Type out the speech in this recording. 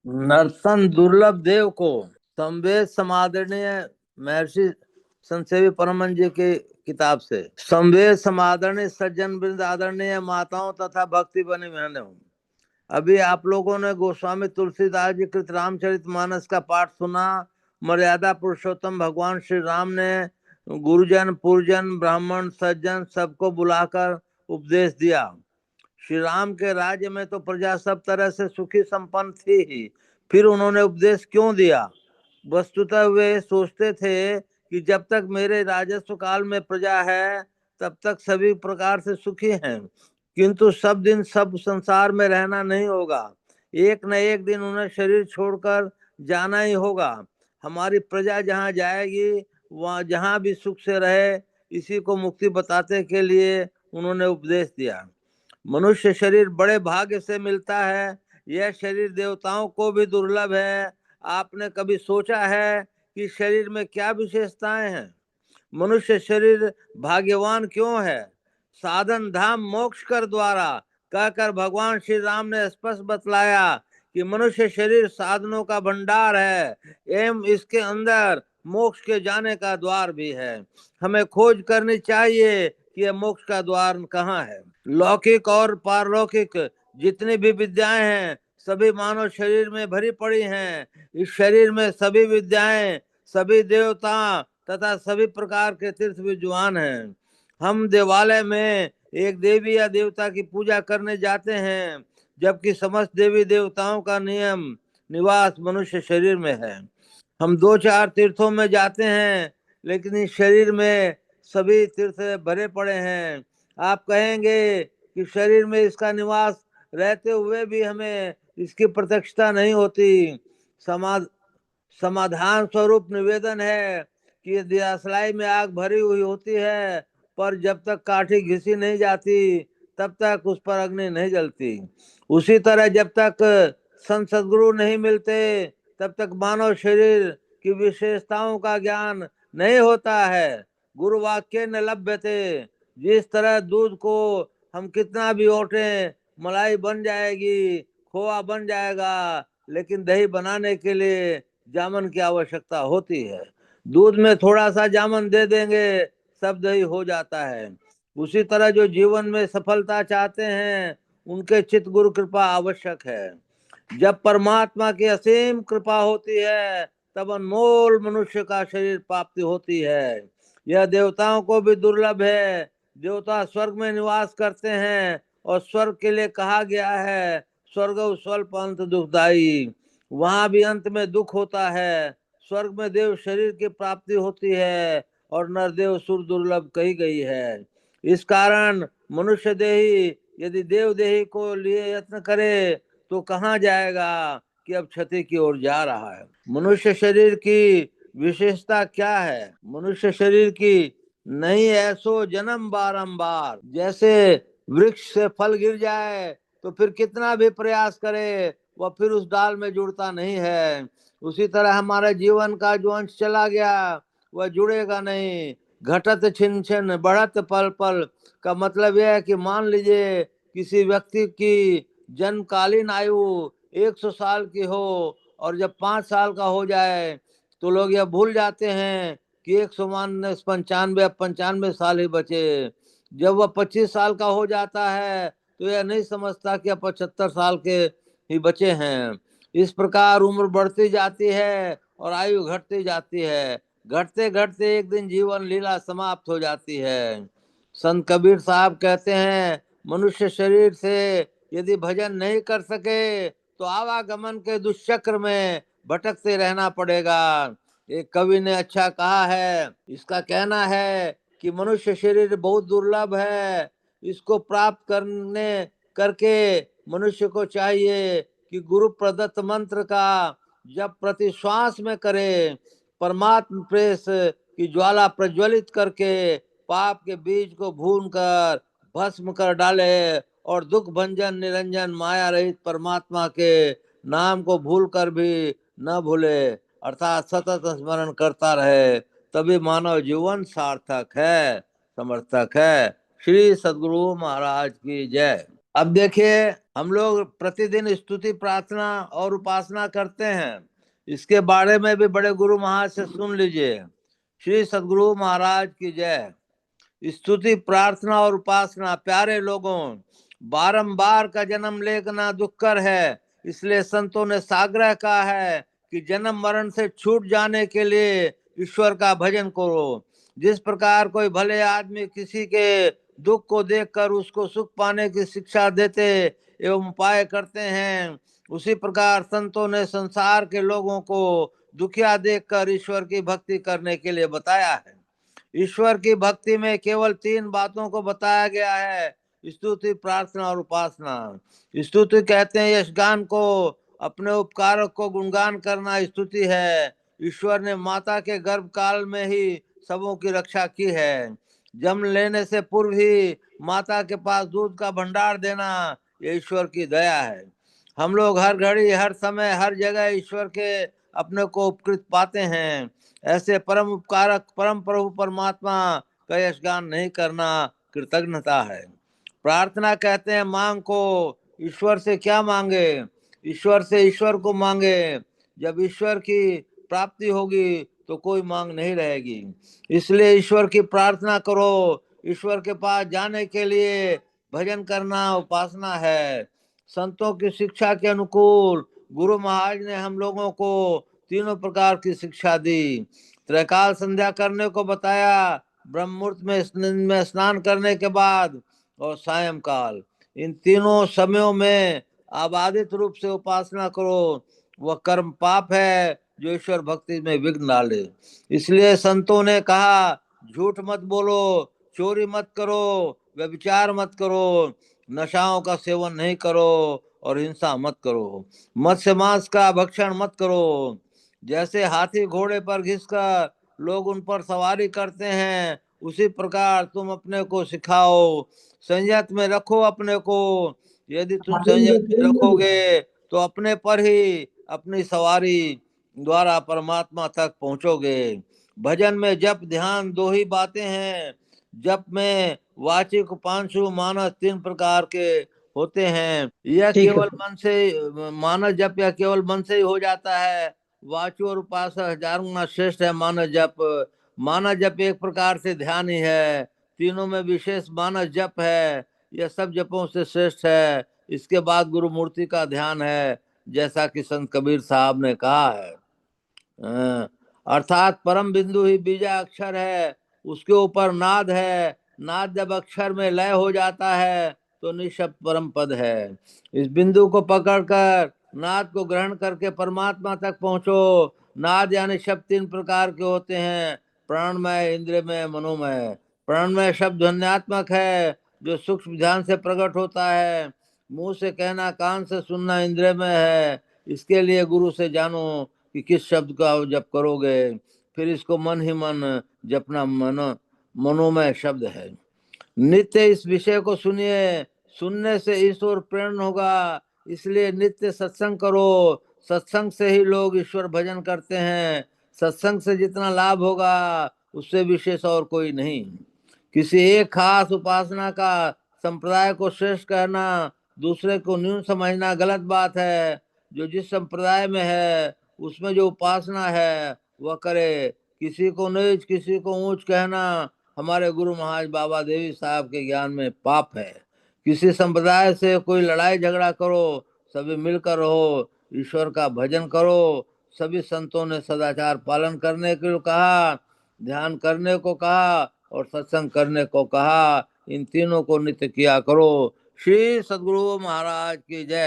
नरसन दुर्लभ देव को संवेद समादरणीय महर्षि संसेवी परमन जी की किताब से। संवेद समादरणीय सज्जन वृंद, आदरणीय माताओं तथा भक्ति बनी बहनों, अभी आप लोगों ने गोस्वामी तुलसीदास जी कृत रामचरितमानस का पाठ सुना। मर्यादा पुरुषोत्तम भगवान श्री राम ने गुरुजन, पुरजन, ब्राह्मण, सज्जन सबको बुलाकर उपदेश दिया। श्री राम के राज्य में तो प्रजा सब तरह से सुखी संपन्न थी ही, फिर उन्होंने उपदेश क्यों दिया? वस्तुतः वे सोचते थे कि जब तक मेरे राजस्व काल में प्रजा है तब तक सभी प्रकार से सुखी हैं, किंतु सब दिन सब संसार में रहना नहीं होगा। एक न एक दिन उन्हें शरीर छोड़कर जाना ही होगा। हमारी प्रजा जहाँ जाएगी वहाँ जहाँ भी सुख से रहे, इसी को मुक्ति बताते के लिए उन्होंने उपदेश दिया। मनुष्य शरीर बड़े भाग्य से मिलता है। यह शरीर देवताओं को भी दुर्लभ है। आपने कभी सोचा है कि शरीर में क्या विशेषताएं हैं? मनुष्य शरीर भाग्यवान क्यों है? साधन धाम मोक्ष कर द्वारा कहकर भगवान श्री राम ने स्पष्ट बतलाया कि मनुष्य शरीर साधनों का भंडार है एवं इसके अंदर मोक्ष के जाने का द्वार भी है। हमें खोज करनी चाहिए कि यह मोक्ष का द्वार कहाँ है। लौकिक और पारलौकिक जितनी भी विद्याएं हैं सभी मानव शरीर में भरी पड़ी हैं। इस शरीर में सभी विद्याएं, सभी देवता तथा सभी प्रकार के तीर्थ विद्वान हैं। हम देवालय में एक देवी या देवता की पूजा करने जाते हैं, जबकि समस्त देवी देवताओं का नियम निवास मनुष्य शरीर में है। हम 2-4 तीर्थों में जाते हैं, लेकिन इस शरीर में सभी तीर्थ भरे पड़े हैं। आप कहेंगे कि शरीर में इसका निवास रहते हुए भी हमें इसकी प्रत्यक्षता नहीं होती। समाधान स्वरूप निवेदन है कि दियासलाई में आग भरी हुई होती है, पर जब तक काठी घिसी नहीं जाती तब तक उस पर अग्नि नहीं जलती। उसी तरह जब तक संत सद्गुरु नहीं मिलते तब तक मानव शरीर की विशेषताओं का ज्ञान नहीं होता है। गुरु वाक्य न लभ्यते। जिस तरह दूध को हम कितना भी ओटे मलाई बन जाएगी, खोआ बन जाएगा, लेकिन दही बनाने के लिए जामन की आवश्यकता होती है। दूध में थोड़ा सा जामन दे देंगे, सब दही हो जाता है। उसी तरह जो जीवन में सफलता चाहते हैं उनके चित्त गुरु कृपा आवश्यक है। जब परमात्मा की असीम कृपा होती है तब अनमोल मनुष्य का शरीर प्राप्ति होती है। यह देवताओं को भी दुर्लभ है। देवता स्वर्ग में निवास करते हैं और स्वर्ग के लिए कहा गया है स्वर्ग स्वल्प अंत दुखदाई। वहां भी अंत में दुख होता है। स्वर्ग में देव शरीर की प्राप्ति होती है और नरदेव सुर दुर्लभ कही गई है। इस कारण मनुष्य देही यदि देव देही को लिए यत्न करे तो कहाँ जाएगा कि अब क्षति की ओर जा रहा है। मनुष्य शरीर की विशेषता क्या है? मनुष्य शरीर की नहीं ऐसो जन्म बारंबार। जैसे वृक्ष से फल गिर जाए तो फिर कितना भी प्रयास करे वह फिर उस डाल में जुड़ता नहीं है। उसी तरह हमारे जीवन का जो अंश चला गया वह जुड़ेगा नहीं। घटत छिन छिन बढ़त पल पल का मतलब यह है कि मान लीजिए किसी व्यक्ति की जन्मकालीन आयु 100 साल की हो और जब 5 साल का हो जाए तो लोग यह भूल जाते हैं कि 195 साल ही बचे। जब वह 25 साल का हो जाता है तो यह नहीं समझता कि अब 75 साल के ही बचे हैं। इस प्रकार उम्र बढ़ती जाती है और आयु घटती जाती है। घटते घटते एक दिन जीवन लीला समाप्त हो जाती है। संत कबीर साहब कहते हैं मनुष्य शरीर से यदि भजन नहीं कर सके तो आवागमन के दुष्चक्र में भटकते रहना पड़ेगा। एक कवि ने अच्छा कहा है, इसका कहना है कि मनुष्य शरीर बहुत दुर्लभ है। इसको प्राप्त करके मनुष्य को चाहिए कि गुरु प्रदत्त मंत्र का जब प्रति श्वास में करे, परमात्म प्रेस की ज्वाला प्रज्वलित करके पाप के बीज को भून कर भस्म कर डाले और दुख भंजन निरंजन माया रहित परमात्मा के नाम को भूल कर भी न भूले, अर्थात सतत स्मरण करता रहे, तभी मानव जीवन सार्थक है, समर्थक है। श्री सद्गुरु महाराज की जय। अब देखिए हम लोग प्रतिदिन स्तुति प्रार्थना और उपासना करते हैं, इसके बारे में भी बड़े गुरु महाराज से सुन लीजिए। श्री सद्गुरु महाराज की जय। स्तुति प्रार्थना और उपासना, प्यारे लोगों, बारंबार का जन्म लेना दुष्कर है, इसलिए संतों ने साग्रह कहा है कि जन्म मरण से छूट जाने के लिए ईश्वर का भजन करो। जिस प्रकार कोई भले आदमी किसी के दुख को देखकर उसको सुख पाने की शिक्षा देते एवं उपाय करते हैं, उसी प्रकार संतों ने संसार के लोगों को दुखिया देखकर ईश्वर की भक्ति करने के लिए बताया है। ईश्वर की भक्ति में केवल 3 बातों को बताया गया है, स्तुति प्रार्थना और उपासना। स्तुति कहते हैं यशगान को, अपने उपकारक को गुणगान करना स्तुति है। ईश्वर ने माता के गर्भ काल में ही सबों की रक्षा की है। जन्म लेने से पूर्व ही माता के पास दूध का भंडार देना, ये ईश्वर की दया है। हम लोग हर घड़ी हर समय हर जगह ईश्वर के अपने को उपकृत पाते हैं। ऐसे परम उपकारक परम प्रभु परमात्मा का यशगान नहीं करना कृतज्ञता है। प्रार्थना कहते हैं मांग को। ईश्वर से क्या मांगे? ईश्वर से ईश्वर को मांगे। जब ईश्वर की प्राप्ति होगी तो कोई मांग नहीं रहेगी। इसलिए ईश्वर की प्रार्थना करो। ईश्वर के पास जाने के लिए भजन करना उपासना है। संतों की शिक्षा के अनुकूल गुरु महाराज ने हम लोगों को तीनों प्रकार की शिक्षा दी। त्रैकाल संध्या करने को बताया, ब्रह्म मुहूर्त में स्नान करने के बाद, और सायंकाल। इन तीनों समयों में आबादित रूप से उपासना करो। वह कर्म पाप है जो ईश्वर भक्ति में विघ्न डाले। इसलिए संतों ने कहा, झूठ मत बोलो, चोरी मत करो, व्यभिचार मत करो, नशाओं का सेवन नहीं करो और हिंसा मत करो, मत्स्य मांस का भक्षण मत करो। जैसे हाथी घोड़े पर घिसकर लोग उन पर सवारी करते हैं, उसी प्रकार तुम अपने को सिखाओ। संयत में रखो अपने को। यदि तुम संयत में रखोगे तो अपने पर ही अपनी सवारी द्वारा परमात्मा तक पहुंचोगे। भजन में जप ध्यान 2 ही बातें हैं। जप में वाचिक पांचु मानस 3 प्रकार के होते हैं। यह ठीक है। केवल मन से, मानस जप या केवल मन से ही हो जाता है। वाचु और उपासना 1000 गुना श्रेष्ठ है मानस जप। मानस जप एक प्रकार से ध्यान ही है। तीनों में विशेष मानस जप है, यह सब जपों से श्रेष्ठ है। इसके बाद गुरु मूर्ति का ध्यान है, जैसा कि संत कबीर साहब ने कहा है। अर्थात परम बिंदु ही बीजा अक्षर है, उसके ऊपर नाद है। नाद जब अक्षर में लय हो जाता है तो निःशब्द परम पद है। इस बिंदु को पकड़कर नाद को ग्रहण करके परमात्मा तक पहुंचो। नाद यानी शब्द 3 प्रकार के होते हैं, प्राणमय, इंद्रियमय, मनोमय। प्राणमय शब्द ध्वन्यात्मक है, जो सूक्ष्म ध्यान से प्रकट होता है। मुंह से कहना, कान से सुनना इंद्रियमय है। इसके लिए गुरु से जानो कि किस शब्द का जप करोगे, फिर इसको मन ही मन जपना मनोमय शब्द है। नित्य इस विषय को सुनिए, सुनने से ईश्वर प्रेरण होगा। इसलिए नित्य सत्संग करो। सत्संग से ही लोग ईश्वर भजन करते हैं। सत्संग से जितना लाभ होगा उससे विशेष और कोई नहीं। किसी एक खास उपासना का संप्रदाय को श्रेष्ठ कहना, दूसरे को न्यून समझना गलत बात है। जो जिस संप्रदाय में है उसमें जो उपासना है वह करे। किसी को नीच किसी को ऊंच कहना हमारे गुरु महाराज बाबा देवी साहब के ज्ञान में पाप है। किसी संप्रदाय से कोई लड़ाई झगड़ा करो, सभी मिलकर रहो, ईश्वर का भजन करो। सभी संतों ने सदाचार पालन करने के लिए कहा, ध्यान करने को कहा और सत्संग करने को कहा। इन तीनों को नित्य किया करो। श्री सद्गुरु महाराज की जय।